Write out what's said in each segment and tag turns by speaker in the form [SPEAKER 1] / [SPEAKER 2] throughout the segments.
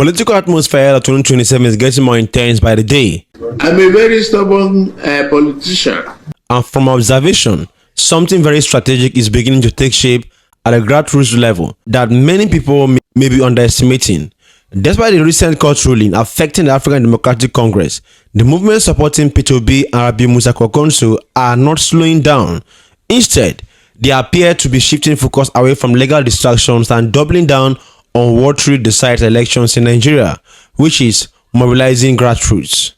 [SPEAKER 1] The political atmosphere of 2027 is getting more intense by the day.
[SPEAKER 2] I'm a very stubborn politician.
[SPEAKER 1] And from observation, something very strategic is beginning to take shape at a grassroots level that many people may be underestimating. Despite the recent court ruling affecting the African Democratic Congress, the movement supporting P2B and Rabiu Musa Kwankwaso are not slowing down. Instead, they appear to be shifting focus away from legal distractions and doubling down on what truly decides elections in Nigeria, which is mobilizing grassroots.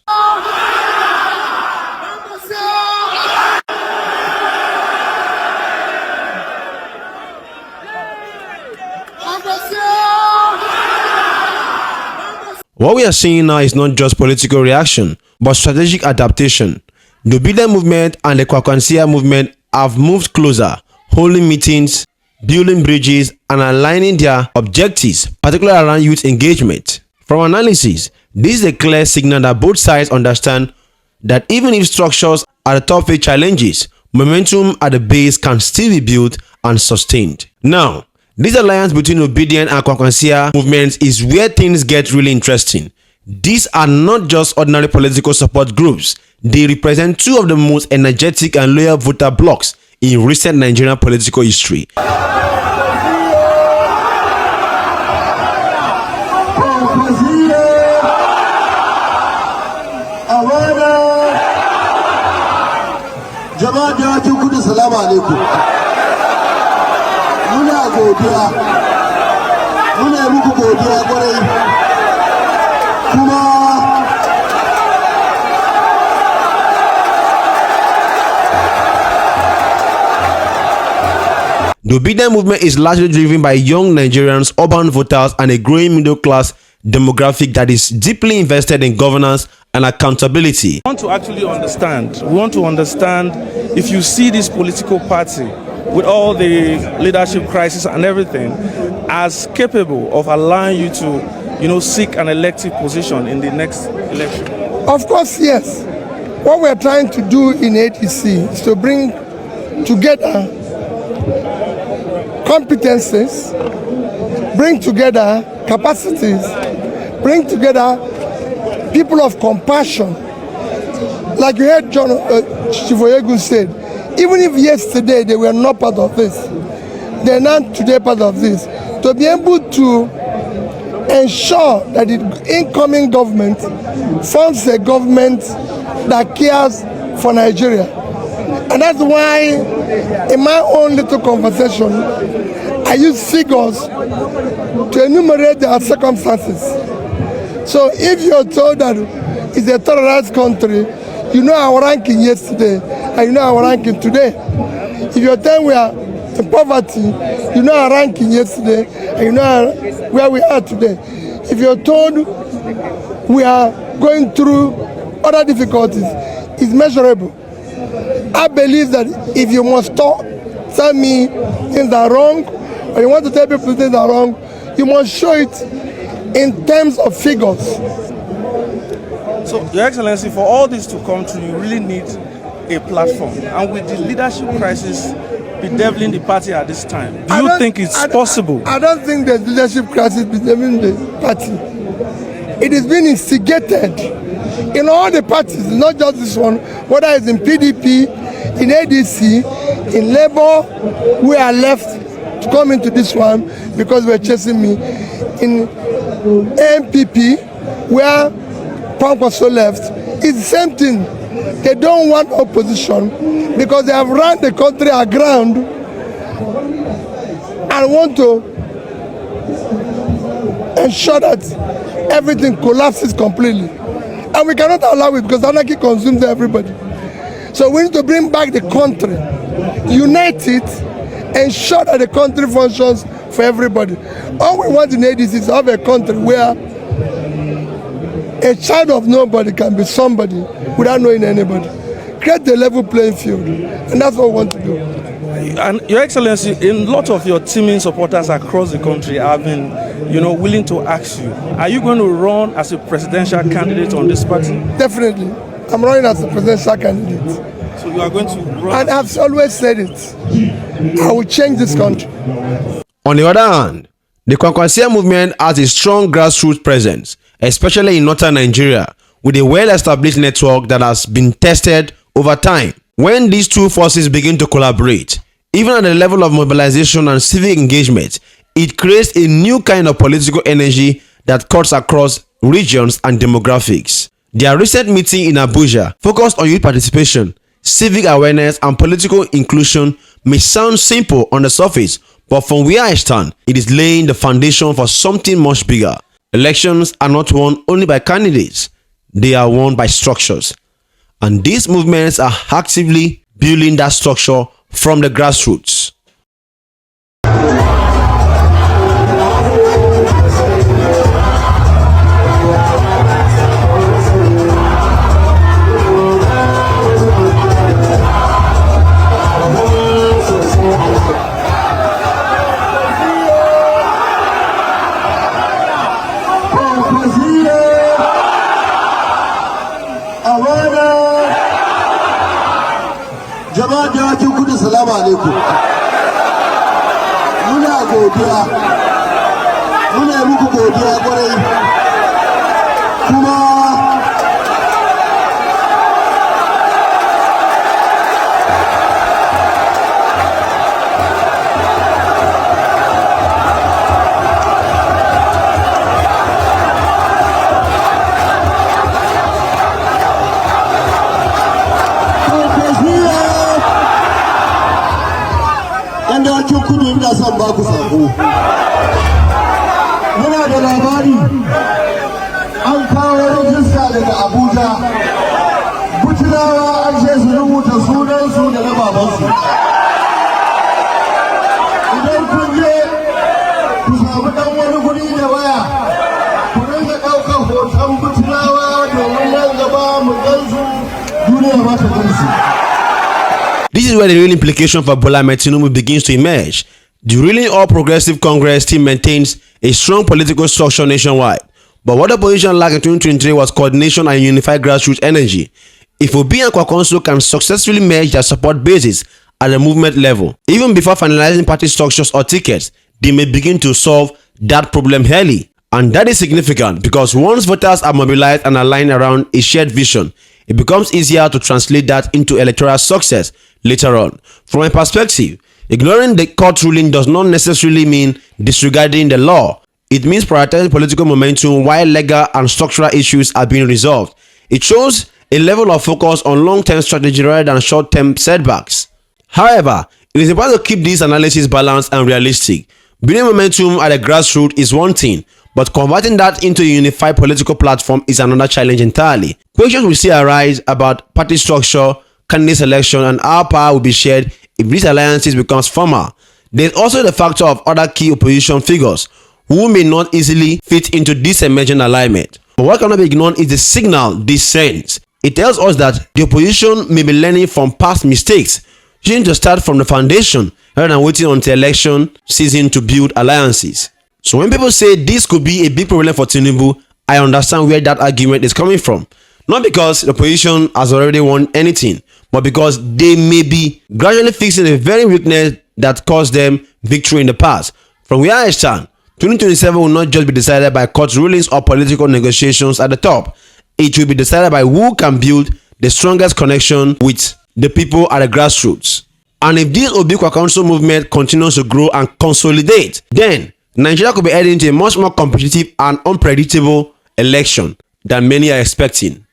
[SPEAKER 1] What we are seeing now is not just political reaction, but strategic adaptation. The Obidient movement and the Kwankwasiyya movement have moved closer, holding meetings, building bridges, and aligning their objectives, particularly around youth engagement. From analysis, this is a clear signal that both sides understand that even if structures at the top face challenges, momentum at the base can still be built and sustained. Now, this alliance between Obidient and Kwankwasiyya movements is where things get really interesting. These are not just ordinary political support groups. They represent two of the most energetic and loyal voter blocs in recent Nigerian political history. The Obidient movement is largely driven by young Nigerians, urban voters, and a growing middle-class demographic that is deeply invested in governance and accountability.
[SPEAKER 3] We want to actually understand. We want to understand if you see this political party with all the leadership crisis and everything as capable of allowing you to, seek an elective position in the next election.
[SPEAKER 4] Of course, yes. What we're trying to do in ADC is to bring together competences, bring together capacities, bring together people of compassion. Like you heard John Chifoyegun said, even if yesterday they were not part of this, they're not today part of this. To be able to ensure that the incoming government forms a government that cares for Nigeria. And that's why in my own little conversation, I use figures to enumerate their circumstances. So if you're told that it's a terrorized country, you know our ranking yesterday, and you know our ranking today. If you're told we are in poverty, you know our ranking yesterday, and you know where we are today. If you're told we are going through other difficulties, it's measurable. I believe that if you must tell me things are wrong, or you want to tell people things are wrong, you must show it in terms of figures.
[SPEAKER 3] So, Your Excellency, for all this to come true, you really need a platform. And with the leadership crisis bedeviling the party at this time, do you think it's possible?
[SPEAKER 4] I don't think the leadership crisis bedeviling the party. It has been instigated in all the parties, not just this one, whether it's in PDP, in ADC, in Labour. We are left to come into this one because we're chasing me. In MPP, where Kwankwaso left, it's the same thing. They don't want opposition because they have run the country aground and want to ensure that everything collapses completely. And we cannot allow it because anarchy consumes everybody. So we need to bring back the country, unite it, ensure that the country functions for everybody. All we want in ADC is to have a country where a child of nobody can be somebody without knowing anybody. Create a level playing field, and that's what we want to do.
[SPEAKER 3] And Your Excellency, a lot of your teaming supporters across the country have been, willing to ask you, are you going to run as a presidential candidate on this party?
[SPEAKER 4] Definitely. I'm running as a presidential candidate.
[SPEAKER 3] So you are going to run?
[SPEAKER 4] And I've always said it. I will change this country.
[SPEAKER 1] On the other hand, The Kwankwasiyya movement has a strong grassroots presence, especially in northern Nigeria, with a well-established network that has been tested over time. When these two forces begin to collaborate, even at the level of mobilization and civic engagement, it creates a new kind of political energy that cuts across regions and demographics. Their recent meeting in Abuja focused on youth participation, civic awareness, and political inclusion may sound simple on the surface, but from where I stand, it is laying the foundation for something much bigger. Elections are not won only by candidates, they are won by structures. And these movements are actively building that structure from the grassroots.
[SPEAKER 5] Jama'a dawakin kudu salamu alaikum. Muna godiya. Muna yi muku godiya kwarai. Kuma dawakin kudu ina son ba ku sako. Muna da labari an kawo rajista daga Abuja. Butulawa an ce su rubuta sunansu da na babansu. Idan kun je ku samu dan wani guri da waya, ku rinka ɗaukar hoton Butulawa domin nan gaba mu gansu duniya ba ta gansu.
[SPEAKER 1] This is where the real implication for Bola Ahmed Tinubu begins to emerge. The ruling All Progressive Congress still maintains a strong political structure nationwide. But what the opposition lacked in 2023 was coordination and unified grassroots energy. If Obidient and Kwankwasiyya can successfully merge their support bases at the movement level, even before finalizing party structures or tickets, they may begin to solve that problem early. And that is significant because once voters are mobilized and aligned around a shared vision, it becomes easier to translate that into electoral success later on. From a perspective, ignoring the court ruling does not necessarily mean disregarding the law. It means prioritizing political momentum while legal and structural issues are being resolved. It shows a level of focus on long-term strategy rather than short-term setbacks. However, it is important to keep this analysis balanced and realistic. Building momentum at the grassroots is one thing, but converting that into a unified political platform is another challenge entirely. Questions will still arise about party structure, candidate selection, and how power will be shared if these alliances becomes formal. There's also the factor of other key opposition figures who may not easily fit into this emerging alignment. But what cannot be ignored is the signal this sends. It tells us that the opposition may be learning from past mistakes, choosing to start from the foundation rather than waiting until election season to build alliances. So when people say this could be a big problem for Tinubu, I understand where that argument is coming from. Not because the opposition has already won anything, but because they may be gradually fixing a very weakness that caused them victory in the past. From where I stand, 2027 will not just be decided by court rulings or political negotiations at the top. It will be decided by who can build the strongest connection with the people at the grassroots. And if this Obidient movement continues to grow and consolidate, then Nigeria could be heading into a much more competitive and unpredictable election than many are expecting.